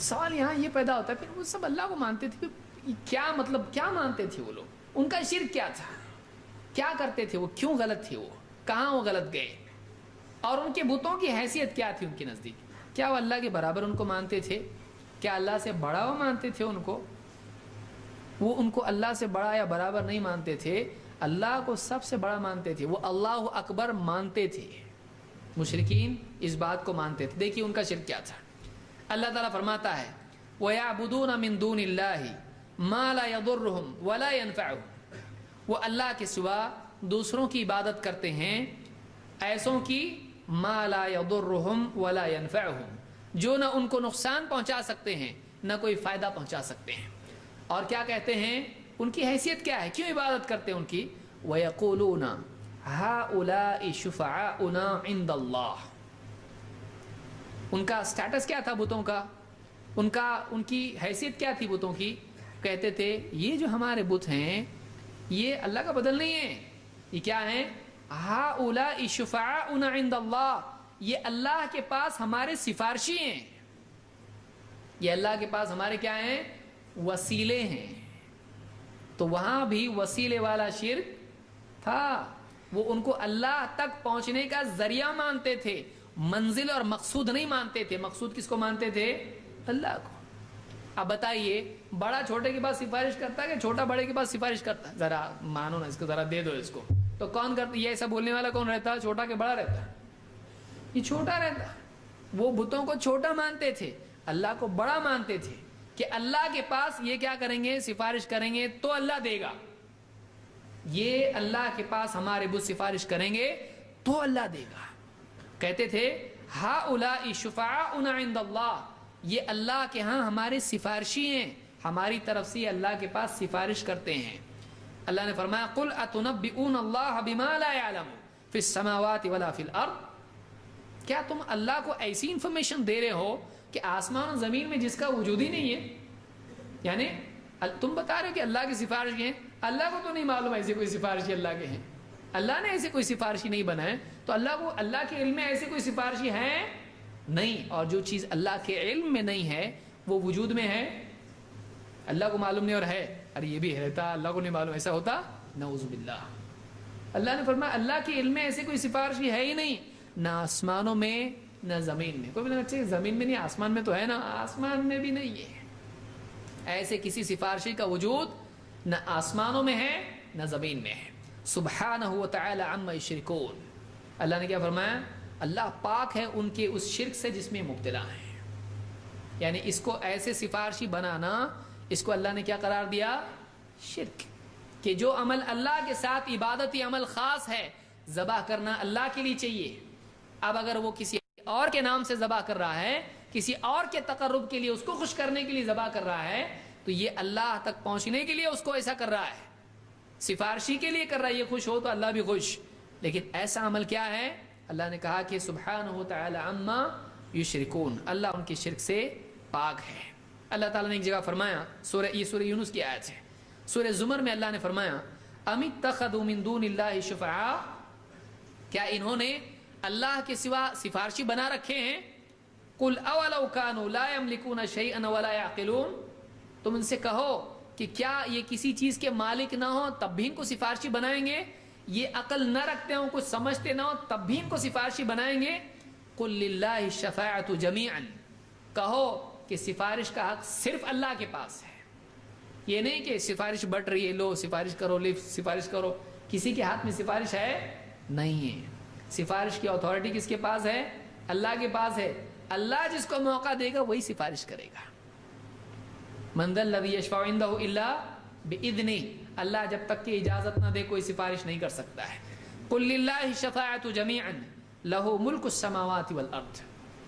سوال یہاں یہ پیدا ہوتا ہے پھر وہ سب اللہ کو مانتے تھے، کیا مطلب کیا مانتے تھے وہ لوگ؟ ان کا شرک کیا تھا؟ کیا کرتے تھے وہ؟ کیوں غلط تھے وہ؟ کہاں وہ غلط گئے؟ اور ان کے بتوں کی حیثیت کیا تھی ان کے نزدیک؟ کیا وہ اللہ کے برابر ان کو مانتے تھے؟ کیا اللہ سے بڑا وہ مانتے تھے ان کو؟ وہ ان کو اللہ سے بڑا یا برابر نہیں مانتے تھے، اللہ کو سب سے بڑا مانتے تھے، وہ اللہ اکبر مانتے تھے۔ مشرکین اس بات کو مانتے تھے۔ دیکھیے ان کا شرک کیا تھا۔ اللہ تعالیٰ فرماتا ہے وَيَعْبُدُونَ مِن دُونِ اللَّهِ مَا لَا يَضُرُّهُمْ وَلَا يَنفَعُهُمْ، وہ اللہ کے سوا دوسروں کی عبادت کرتے ہیں، ایسوں کی مَا لَا يَضُرُّهُمْ وَلَا يَنفَعُهُمْ، جو نہ ان کو نقصان پہنچا سکتے ہیں نہ کوئی فائدہ پہنچا سکتے ہیں۔ اور کیا کہتے ہیں؟ ان کی حیثیت کیا ہے؟ کیوں عبادت کرتے ہیں ان کی؟ وَيَقُولُونَ هَؤُلَاءِ شُفَعَاؤُنَا عِندَ اللَّهِ، ان کا سٹیٹس کیا تھا بتوں کا؟ ان کی حیثیت کیا تھی بتوں کی؟ کہتے تھے یہ جو ہمارے بت ہیں یہ اللہ کا بدل نہیں ہے، یہ کیا ہیں؟ ہؤلاء شفعاؤنا عند اللہ، یہ اللہ کے پاس ہمارے سفارشی ہیں، یہ اللہ کے پاس ہمارے کیا ہیں؟ وسیلے ہیں۔ تو وہاں بھی وسیلے والا شرک تھا، وہ ان کو اللہ تک پہنچنے کا ذریعہ مانتے تھے، منزل اور مقصود نہیں مانتے تھے۔ مقصود کس کو مانتے تھے؟ اللہ کو۔ اب بتائیے بڑا چھوٹے کے پاس سفارش کرتا ہے کہ چھوٹا بڑے کے پاس سفارش کرتا ہے؟ ذرا مانو نا اس کو، ذرا دے دو اس کو، تو کون کرتا؟ یہ ایسا بولنے والا کون رہتا ہے؟ چھوٹا کہ بڑا رہتا ہے؟ یہ چھوٹا رہتا ہے۔ وہ بتوں کو چھوٹا مانتے تھے، اللہ کو بڑا مانتے تھے کہ اللہ کے پاس یہ کیا کریں گے؟ سفارش کریں گے تو اللہ دے گا، یہ اللہ کے پاس ہمارے بت سفارش کریں گے تو اللہ دے گا۔ کہتے تھے ہؤلاء شفعاؤنا عند اللہ، یہ اللہ کے ہاں ہمارے سفارشی ہیں، ہماری طرف سے اللہ کے پاس سفارش کرتے ہیں۔ اللہ نے فرمایا قل اتنبئون اللہ بما لا يعلم فی السماوات ولا فی الارض، کیا تم اللہ کو ایسی انفارمیشن دے رہے ہو کہ آسمان و زمین میں جس کا وجود ہی نہیں ہے؟ یعنی تم بتا رہے ہو کہ اللہ کی سفارشی ہیں، اللہ کو تو نہیں معلوم ایسے کوئی سفارشی اللہ کے ہیں، اللہ نے ایسے کوئی سفارشی نہیں بنائے، تو اللہ کو اللہ کے علم میں ایسے کوئی سفارشی ہے نہیں۔ اور جو چیز اللہ کے علم میں نہیں ہے وہ وجود میں ہے، اللہ کو معلوم نہیں اور ہے، ارے یہ بھی رہتا اللہ کو نہیں معلوم، ایسا ہوتا؟ نعوذ باللہ۔ اللہ نے فرمایا اللہ کے علم میں ایسے کوئی سفارشی ہے ہی نہیں، نہ آسمانوں میں نہ زمین میں۔ کوئی بھی اچھے زمین میں نہیں، آسمان میں تو ہے نا، آسمان میں بھی نہیں ہے، ایسے کسی سفارشی کا وجود نہ آسمانوں میں ہے نہ زمین میں ہے۔ سبحانہ وتعالی عما یشرکون، اللہ نے کیا فرمایا؟ اللہ پاک ہے ان کے اس شرک سے جس میں مبتلا ہیں۔ یعنی اس کو ایسے سفارشی بنانا، اس کو اللہ نے کیا قرار دیا؟ شرک۔ کہ جو عمل اللہ کے ساتھ عبادتی عمل خاص ہے، ذبح کرنا اللہ کے لیے چاہیے، اب اگر وہ کسی اور کے نام سے ذبح کر رہا ہے، کسی اور کے تقرب کے لیے، اس کو خوش کرنے کے لیے ذبح کر رہا ہے، تو یہ اللہ تک پہنچنے کے لیے اس کو ایسا کر رہا ہے، سفارشی کے لیے کر رہا ہے، یہ خوش ہو تو اللہ بھی خوش۔ لیکن ایسا عمل کیا ہے؟ اللہ نے کہا کہ سبحانہ تعالی عما یشرکون، اللہ ان کی شرک سے پاک ہے۔ اللہ تعالیٰ نے ایک جگہ فرمایا، یہ سورہ یونس کی آیت ہے، سورہ زمر میں اللہ نے فرمایا ام اتخذوا من دون اللہ شفعاء، کیا انہوں نے اللہ کے سوا سفارشی بنا رکھے ہیں؟ قل اولو کانوا لا یملکون شیئا ولا یعقلون، تم ان سے کہو کہ کیا یہ کسی چیز کے مالک نہ ہو تب بھی ان کو سفارشی بنائیں گے؟ یہ عقل نہ رکھتے ہوں، کچھ سمجھتے نہ ہو تب بھی ان کو سفارشی بنائیں گے؟ قل للہ الشفاعۃ جمیعا، کہو کہ سفارش کا حق صرف اللہ کے پاس ہے، یہ نہیں کہ سفارش بٹ رہی ہے، لو سفارش کرو، لفٹ سفارش کرو، کسی کے ہاتھ میں سفارش ہے نہیں ہے۔ سفارش کی اتھارٹی کس کے پاس ہے؟ اللہ کے پاس ہے، اللہ جس کو موقع دے گا وہی سفارش کرے گا۔ من ذا الذی یشفع عندہ الا باذنہ، اللہ جب تک کہ اجازت نہ دے کوئی سفارش نہیں کر سکتا ہے۔ قل للہ الشفاعۃ جمیعا لہ ملک السماوات والارض،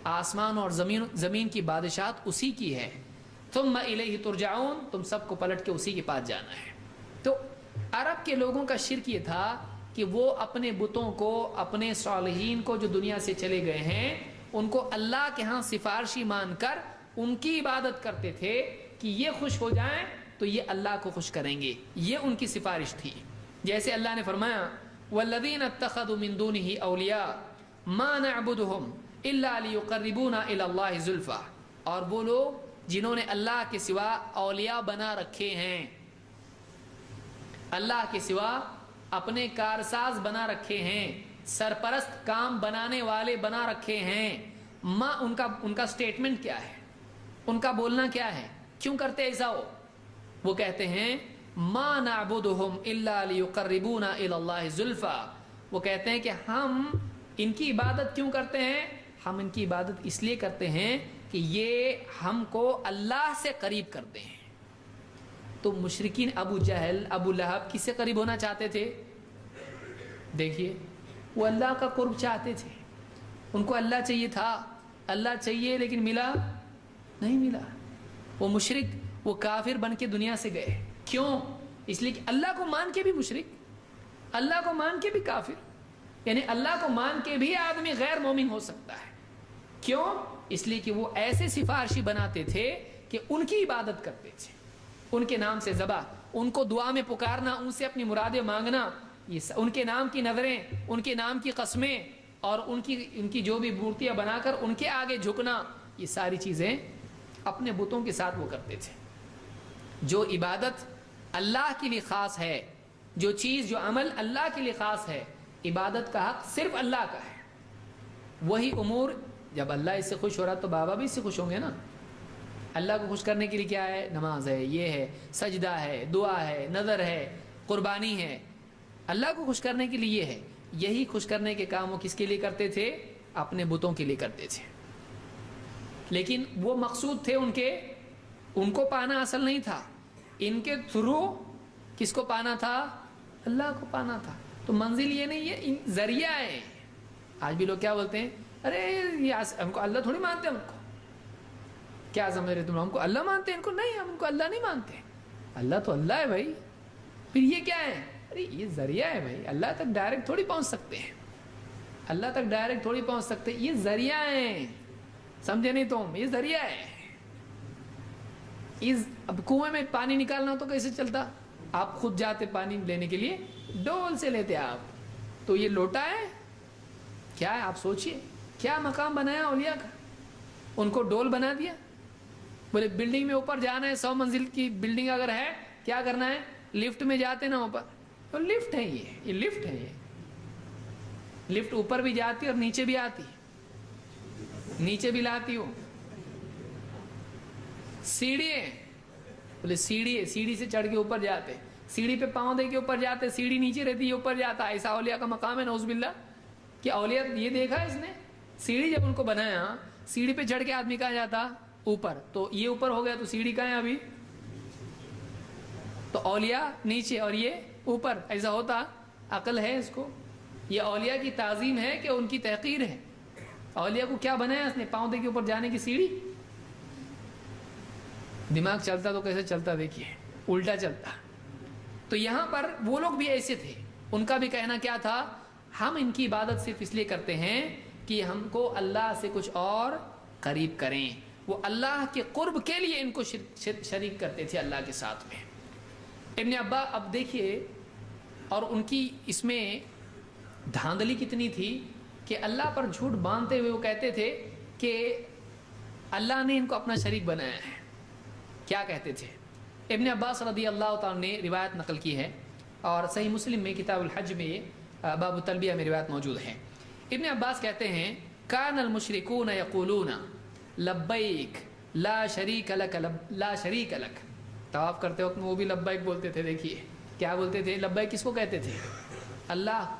آسمان اور زمین کی بادشاہت اسی کی ہے، ثم الیہ ترجعون، تم سب کو پلٹ کے اسی کے پاس جانا ہے۔ تو عرب کے لوگوں کا شرک یہ تھا کہ وہ اپنے بتوں کو، اپنے صالحین کو جو دنیا سے چلے گئے ہیں، ان کو اللہ کے ہاں سفارشی مان کر ان کی عبادت کرتے تھے کہ یہ خوش ہو جائیں تو یہ اللہ کو خوش کریں گے، یہ ان کی سفارش تھی۔ جیسے اللہ نے فرمایا والذین اتخذوا من دونہ اولیاء ما نعبدهم الا لیقربونا الی اللہ زلفی، اور وہ لوگ جنہوں نے اللہ کے سوا اولیاء بنا رکھے ہیں، اللہ کے سوا اپنے کارساز بنا رکھے ہیں، سرپرست کام بنانے والے بنا رکھے ہیں، ماں ان کا سٹیٹمنٹ کیا ہے، ان کا بولنا کیا ہے، کیوں کرتے ایسا وہ کہتے ہیں ما نعبدهم الا ليقربونا الى الله زلفا، وہ کہتے ہیں کہ ہم ان کی عبادت کیوں کرتے ہیں، ہم ان کی عبادت اس لیے کرتے ہیں کہ یہ ہم کو اللہ سے قریب کرتے ہیں۔ تو مشرکین ابو جہل ابو لہب کس سے قریب ہونا چاہتے تھے؟ دیکھیے وہ اللہ کا قرب چاہتے تھے، ان کو اللہ چاہیے تھا، اللہ چاہیے لیکن ملا نہیں ملا، وہ مشرک وہ کافر بن کے دنیا سے گئے۔ کیوں؟ اس لیے کہ اللہ کو مان کے بھی مشرک، اللہ کو مان کے بھی کافر، یعنی اللہ کو مان کے بھی آدمی غیر مومن ہو سکتا ہے۔ کیوں؟ اس لیے کہ وہ ایسے سفارشی بناتے تھے کہ ان کی عبادت کرتے تھے، ان کے نام سے ذبح، ان کو دعا میں پکارنا، ان سے اپنی مرادیں مانگنا، یہ ان کے نام کی نظریں، ان کے نام کی قسمیں، اور ان کی جو بھی مورتیاں بنا کر ان کے آگے جھکنا، یہ ساری چیزیں اپنے بتوں کے ساتھ وہ کرتے تھے۔ جو عبادت اللہ کے لیے خاص ہے، جو چیز جو عمل اللہ کے لیے خاص ہے، عبادت کا حق صرف اللہ کا ہے۔ وہی امور جب اللہ اس سے خوش ہو رہا تو بابا بھی اس سے خوش ہوں گے نا۔ اللہ کو خوش کرنے کے لیے کیا ہے؟ نماز ہے، یہ ہے، سجدہ ہے، دعا ہے، نظر ہے، قربانی ہے۔ اللہ کو خوش کرنے کے لیے یہ ہے۔ یہی خوش کرنے کے کام وہ کس کے لیے کرتے تھے؟ اپنے بتوں کے لیے کرتے تھے۔ لیکن وہ مقصود تھے ان کو پانا اصل نہیں تھا، ان کے تھرو کس کو پانا تھا؟ اللہ کو پانا تھا۔ تو منزل یہ نہیں ہے، ذریعہ ہے۔ آج بھی لوگ کیا بولتے ہیں؟ ارے ہم کو اللہ تھوڑی مانتے ہیں، ہم کو کیا سمجھ رہے تم؟ ہم کو اللہ مانتے ہیں، ان کو نہیں، ہم کو اللہ نہیں مانتے۔ اللہ تو اللہ ہے بھائی، پھر یہ کیا ہے؟ ارے یہ ذریعہ ہے بھائی، اللہ تک ڈائریکٹ تھوڑی پہنچ سکتے ہیں، اللہ تک ڈائریکٹ تھوڑی پہنچ سکتے، یہ ذریعہ ہے، سمجھے نہیں تم؟ یہ ذریعہ ہے۔ اب کنویں میں پانی نکالنا تو کیسے چلتا؟ آپ خود جاتے پانی لینے کے لیے، ڈول سے لیتے آپ، تو یہ لوٹا ہے کیا ہے؟ آپ سوچئے کیا مقام بنایا اولیاء کا، ان کو ڈول بنا دیا۔ بولے بلڈنگ میں اوپر جانا ہے، 100 منزل کی بلڈنگ اگر ہے، کیا کرنا ہے؟ لفٹ میں جاتے نا اوپر، تو لفٹ ہے، یہ لفٹ ہے، یہ لفٹ اوپر بھی جاتی اور نیچے بھی آتی، نیچے بھی لاتی ہو۔ سیڑھی ہے، بولے سیڑھی ہے، سیڑھی سے چڑھ کے اوپر جاتے، سیڑھی پہ پاؤں دے کے اوپر جاتے، سیڑھی نیچے رہتی ہے، اوپر جاتا۔ ایسا اولیاء کا مقام ہے، نعوذ باللہ۔ کہ اولیاء یہ دیکھا اس نے، سیڑھی جب ان کو بنایا، سیڑھی پہ چڑھ کے آدمی کہاں جاتا؟ اوپر۔ تو یہ اوپر ہو گیا تو سیڑھی کہاں ہے ابھی؟ تو اولیاء نیچے اور یہ اوپر، ایسا ہوتا؟ عقل ہے اس کو؟ یہ اولیاء کی تعظیم ہے کہ ان کی تحقیر ہے؟ اولیاء کو کیا بنایا اس نے؟ پاؤں دے کے اوپر جانے کی سیڑھی۔ دماغ چلتا تو کیسے چلتا دیکھیے، الٹا چلتا۔ تو یہاں پر وہ لوگ بھی ایسے تھے، ان کا بھی کہنا کیا تھا؟ ہم ان کی عبادت صرف اس لیے کرتے ہیں کہ ہم کو اللہ سے کچھ اور قریب کریں۔ وہ اللہ کے قرب کے لیے ان کو شریک کرتے تھے اللہ کے ساتھ میں۔ ابن عباس اب دیکھیے، اور ان کی اس میں دھاندلی کتنی تھی کہ اللہ پر جھوٹ باندھتے ہوئے وہ کہتے تھے کہ اللہ نے ان کو اپنا شریک بنایا ہے۔ کیا کہتے تھے؟ ابن عباس رضی اللہ تعالیٰ نے روایت نقل کی ہے، اور صحیح مسلم میں کتاب الحج میں باب التلبیہ میں روایت موجود ہے۔ ابن عباس کہتے ہیں کان المشرکون یقولون لبیک لا شریک لک لا شریک لک۔ طواف کرتے وقت وہ بھی لبیک بولتے تھے۔ دیکھیے کیا بولتے تھے؟ لبیک کس کو کہتے تھے؟ اللہ۔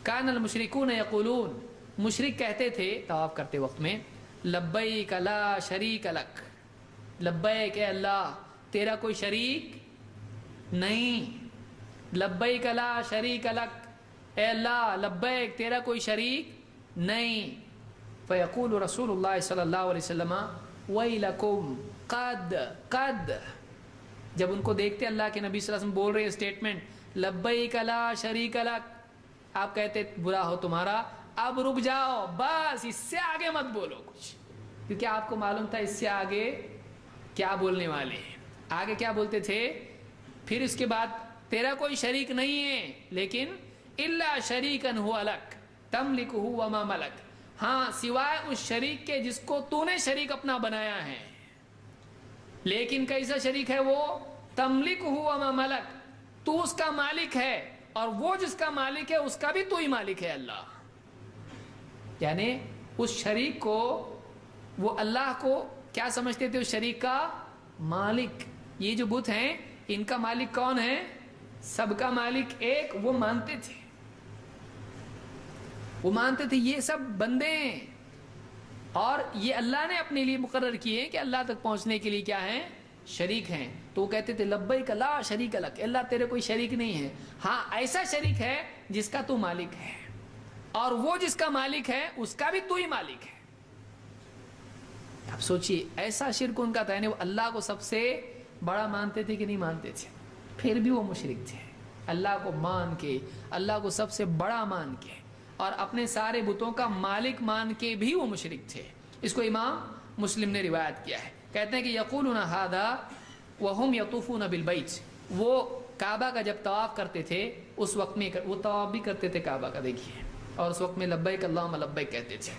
کان المشرکون یقولون، مشرک کہتے تھے طواف کرتے وقت میں، لبیک لا شریک لک، لبیک اے اللہ تیرا کوئی شریک نہیں، لبیک لا شریک لک، اے اللہ لبیک تیرا کوئی شریک نہیں۔ فیقول رسول اللہ صلی اللہ علیہ وسلم ویلکم قد، جب ان کو دیکھتے اللہ کے نبی صلی اللہ علیہ وسلم بول رہے اسٹیٹمنٹ لبیک لا شریک لک، آپ کہتے برا ہو تمہارا، اب رک جاؤ، بس اس سے آگے مت بولو کچھ، کیونکہ آپ کو معلوم تھا اس سے آگے کیا بولنے والے ہیں۔ آگے کیا بولتے تھے؟ پھر اس کے بعد تیرا کوئی شریک نہیں ہے، لیکن الا شریکن ہوا لک تملکہ وما ملک، ہاں سوائے اس شریک کے جس کو تو نے شریک اپنا بنایا ہے، لیکن کیسا شریک ہے وہ؟ تملک ہوا ما ملک، تو اس کا مالک ہے اور وہ جس کا مالک ہے اس کا بھی تو ہی مالک ہے اللہ. یعنی اس شریک کو، وہ اللہ کو کیا سمجھتے تھے؟ اس شریک کا مالک. یہ جو بت ہیں ان کا مالک کون ہے؟ سب کا مالک ایک. وہ مانتے تھے، وہ مانتے تھے یہ سب بندے ہیں اور یہ اللہ نے اپنے لیے مقرر کیے کہ اللہ تک پہنچنے کے لیے کیا ہیں؟ شریک ہیں. تو وہ کہتے تھے لبیک لا شریک لک، اللہ تیرے کوئی شریک نہیں ہے. ہاں ایسا شریک ہے جس کا تو مالک ہے، اور وہ جس کا مالک ہے اس کا بھی تو ہی مالک ہے. اب سوچئے ایسا شرک ان کا تھا. یعنی وہ اللہ کو سب سے بڑا مانتے تھے کہ نہیں مانتے تھے؟ پھر بھی وہ مشرک تھے. اللہ کو مان کے، اللہ کو سب سے بڑا مان کے اور اپنے سارے بتوں کا مالک مان کے بھی وہ مشرک تھے. اس کو امام مسلم نے روایت کیا ہے. کہتے ہیں کہ یقولون ھذا وهم یطوفون بالبیت، وہ کعبہ کا جب طواف کرتے تھے اس وقت میں، وہ طواف بھی کرتے تھے کعبہ کا دیکھیے، اور اس وقت میں لبیک اللہم لبیک کہتے تھے.